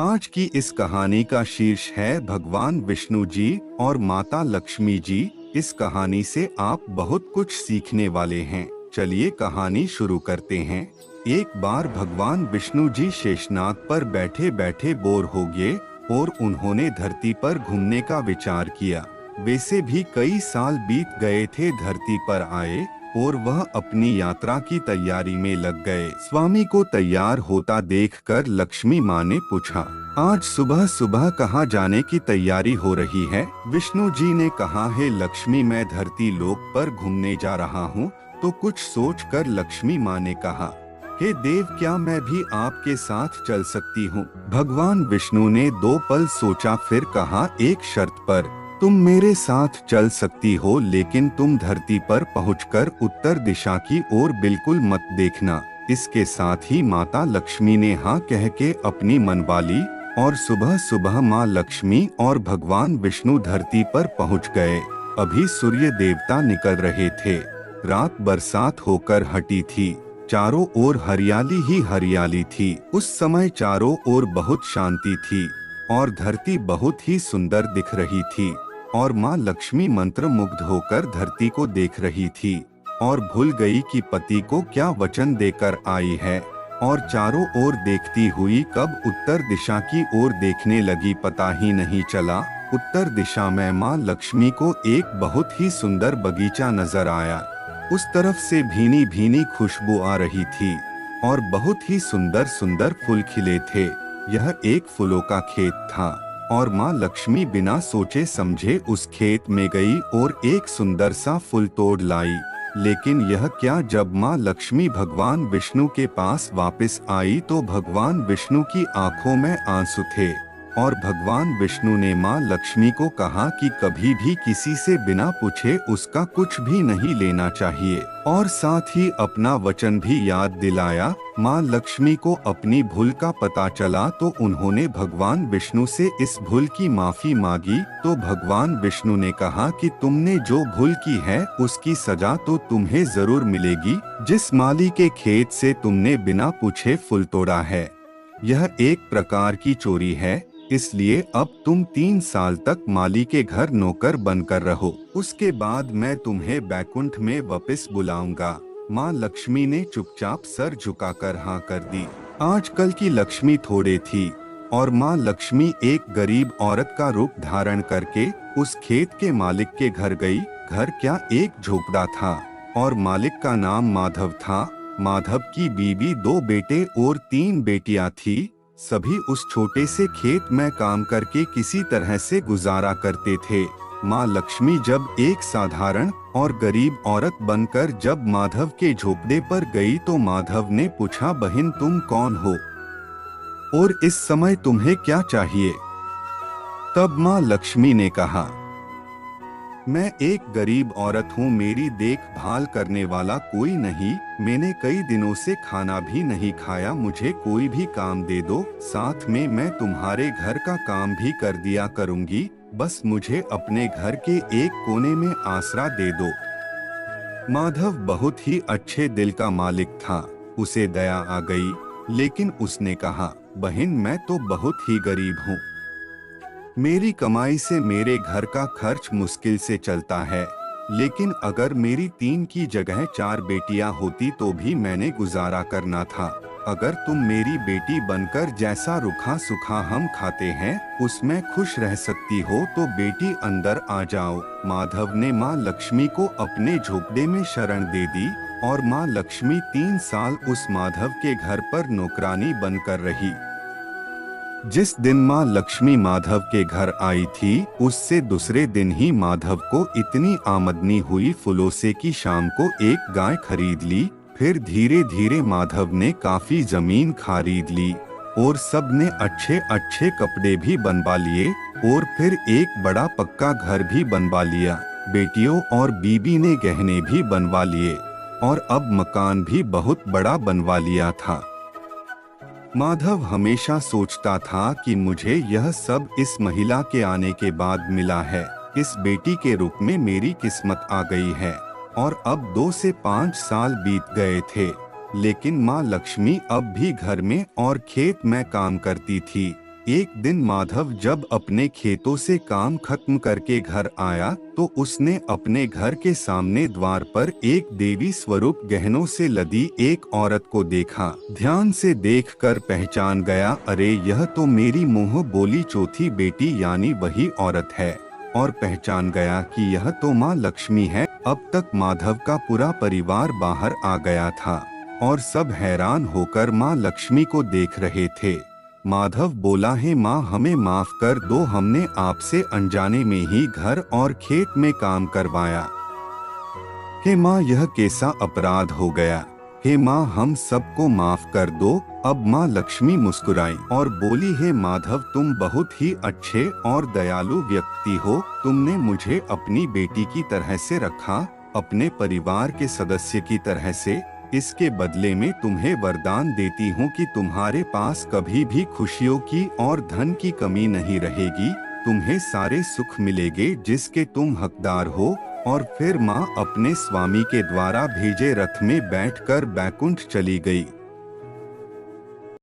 आज की इस कहानी का शीर्ष है भगवान विष्णु जी और माता लक्ष्मी जी। इस कहानी से आप बहुत कुछ सीखने वाले हैं। चलिए कहानी शुरू करते हैं। एक बार भगवान विष्णु जी शेषनाग पर बैठे बैठे बोर हो गए और उन्होंने धरती पर घूमने का विचार किया। वैसे भी कई साल बीत गए थे धरती पर आए और वह अपनी यात्रा की तैयारी में लग गए। स्वामी को तैयार होता देखकर लक्ष्मी माँ ने पूछा, आज सुबह सुबह कहाँ जाने की तैयारी हो रही है? विष्णु जी ने कहा, है लक्ष्मी, मैं धरती लोक पर घूमने जा रहा हूँ। तो कुछ सोचकर लक्ष्मी माँ ने कहा, हे देव, क्या मैं भी आपके साथ चल सकती हूँ? भगवान विष्णु ने 2 पल सोचा, फिर कहा, एक शर्त पर। तुम मेरे साथ चल सकती हो, लेकिन तुम धरती पर पहुंचकर उत्तर दिशा की ओर बिल्कुल मत देखना। इसके साथ ही माता लक्ष्मी ने हाँ कह के अपनी मनवाली और सुबह सुबह माँ लक्ष्मी और भगवान विष्णु धरती पर पहुंच गए। अभी सूर्य देवता निकल रहे थे। रात बरसात होकर हटी थी। चारों ओर हरियाली ही हरियाली थी। उस समय चारों ओर बहुत शांति थी और धरती बहुत ही सुंदर दिख रही थी। और माँ लक्ष्मी मंत्र मुग्ध होकर धरती को देख रही थी और भूल गई कि पति को क्या वचन देकर आई है, और चारों ओर देखती हुई कब उत्तर दिशा की ओर देखने लगी पता ही नहीं चला। उत्तर दिशा में माँ लक्ष्मी को एक बहुत ही सुंदर बगीचा नजर आया। उस तरफ से भीनी भीनी खुशबू आ रही थी और बहुत ही सुंदर सुंदर फूल खिले थे। यह एक फूलों का खेत था और माँ लक्ष्मी बिना सोचे समझे उस खेत में गई और एक सुंदर सा फूल तोड़ लाई। लेकिन यह क्या, जब माँ लक्ष्मी भगवान विष्णु के पास वापस आई तो भगवान विष्णु की आंखों में आंसू थे और भगवान विष्णु ने माँ लक्ष्मी को कहा कि कभी भी किसी से बिना पूछे उसका कुछ भी नहीं लेना चाहिए, और साथ ही अपना वचन भी याद दिलाया। माँ लक्ष्मी को अपनी भूल का पता चला तो उन्होंने भगवान विष्णु से इस भूल की माफी मांगी। तो भगवान विष्णु ने कहा कि तुमने जो भूल की है उसकी सजा तो तुम्हें जरूर मिलेगी। जिस माली के खेत से तुमने बिना पूछे फूल तोड़ा है, यह एक प्रकार की चोरी है, इसलिए अब तुम 3 साल तक माली के घर नौकर बनकर रहो। उसके बाद मैं तुम्हें बैकुंठ में वापस बुलाऊंगा। माँ लक्ष्मी ने चुपचाप सर झुकाकर हाँ कर दी। आजकल की लक्ष्मी थोड़े थी और माँ लक्ष्मी एक गरीब औरत का रूप धारण करके उस खेत के मालिक के घर गई। घर क्या, एक झोपड़ा था और मालिक का नाम माधव था। माधव की बीवी 2 बेटे और 3 बेटियां थी। सभी उस छोटे से खेत में काम करके किसी तरह से गुजारा करते थे। माँ लक्ष्मी जब एक साधारण और गरीब औरत बनकर जब माधव के झोपड़े पर गई तो माधव ने पूछा, बहन तुम कौन हो और इस समय तुम्हें क्या चाहिए? तब माँ लक्ष्मी ने कहा, मैं एक गरीब औरत हूँ, मेरी देखभाल करने वाला कोई नहीं। मैंने कई दिनों से खाना भी नहीं खाया, मुझे कोई भी काम दे दो, साथ में मैं तुम्हारे घर का काम भी कर दिया करूँगी। बस मुझे अपने घर के एक कोने में आसरा दे दो। माधव बहुत ही अच्छे दिल का मालिक था। उसे दया आ गई, लेकिन उसने कहा, बहन मैं तो बहुत ही गरीब हूँ। मेरी कमाई से मेरे घर का खर्च मुश्किल से चलता है, लेकिन अगर मेरी 3 की जगह 4 बेटियां होती तो भी मैंने गुजारा करना था। अगर तुम मेरी बेटी बनकर जैसा रूखा सूखा हम खाते हैं उसमें खुश रह सकती हो तो बेटी अंदर आ जाओ। माधव ने माँ लक्ष्मी को अपने झोपड़े में शरण दे दी और माँ लक्ष्मी 3 साल उस माधव के घर पर नौकरानी बनकर रही। जिस दिन माँ लक्ष्मी माधव के घर आई थी उससे दूसरे दिन ही माधव को इतनी आमदनी हुई फूलों से कि शाम को एक गाय खरीद ली। फिर धीरे धीरे माधव ने काफी जमीन खरीद ली और सब ने अच्छे अच्छे कपड़े भी बनवा लिए और फिर एक बड़ा पक्का घर भी बनवा लिया। बेटियों और बीबी ने गहने भी बनवा लिए और अब मकान भी बहुत बड़ा बनवा लिया था। माधव हमेशा सोचता था कि मुझे यह सब इस महिला के आने के बाद मिला है। इस बेटी के रूप में मेरी किस्मत आ गई है। और अब 2 से 5 साल बीत गए थे, लेकिन माँ लक्ष्मी अब भी घर में और खेत में काम करती थी। एक दिन माधव जब अपने खेतों से काम खत्म करके घर आया तो उसने अपने घर के सामने द्वार पर एक देवी स्वरूप गहनों से लदी एक औरत को देखा। ध्यान से देखकर पहचान गया, अरे यह तो मेरी मुंह बोली चौथी बेटी यानी वही औरत है। और पहचान गया कि यह तो माँ लक्ष्मी है। अब तक माधव का पूरा परिवार बाहर आ गया था और सब हैरान होकर माँ लक्ष्मी को देख रहे थे। माधव बोला, है माँ हमें माफ कर दो, हमने आपसे अनजाने में ही घर और खेत में काम करवाया। हे माँ यह कैसा अपराध हो गया, हे माँ हम सबको माफ कर दो। अब माँ लक्ष्मी मुस्कुराई और बोली, हे माधव तुम बहुत ही अच्छे और दयालु व्यक्ति हो। तुमने मुझे अपनी बेटी की तरह से रखा, अपने परिवार के सदस्य की तरह से। इसके बदले में तुम्हें वरदान देती हूँ कि तुम्हारे पास कभी भी खुशियों की और धन की कमी नहीं रहेगी। तुम्हें सारे सुख मिलेंगे जिसके तुम हकदार हो। और फिर माँ अपने स्वामी के द्वारा भेजे रथ में बैठकर बैकुंठ चली गई।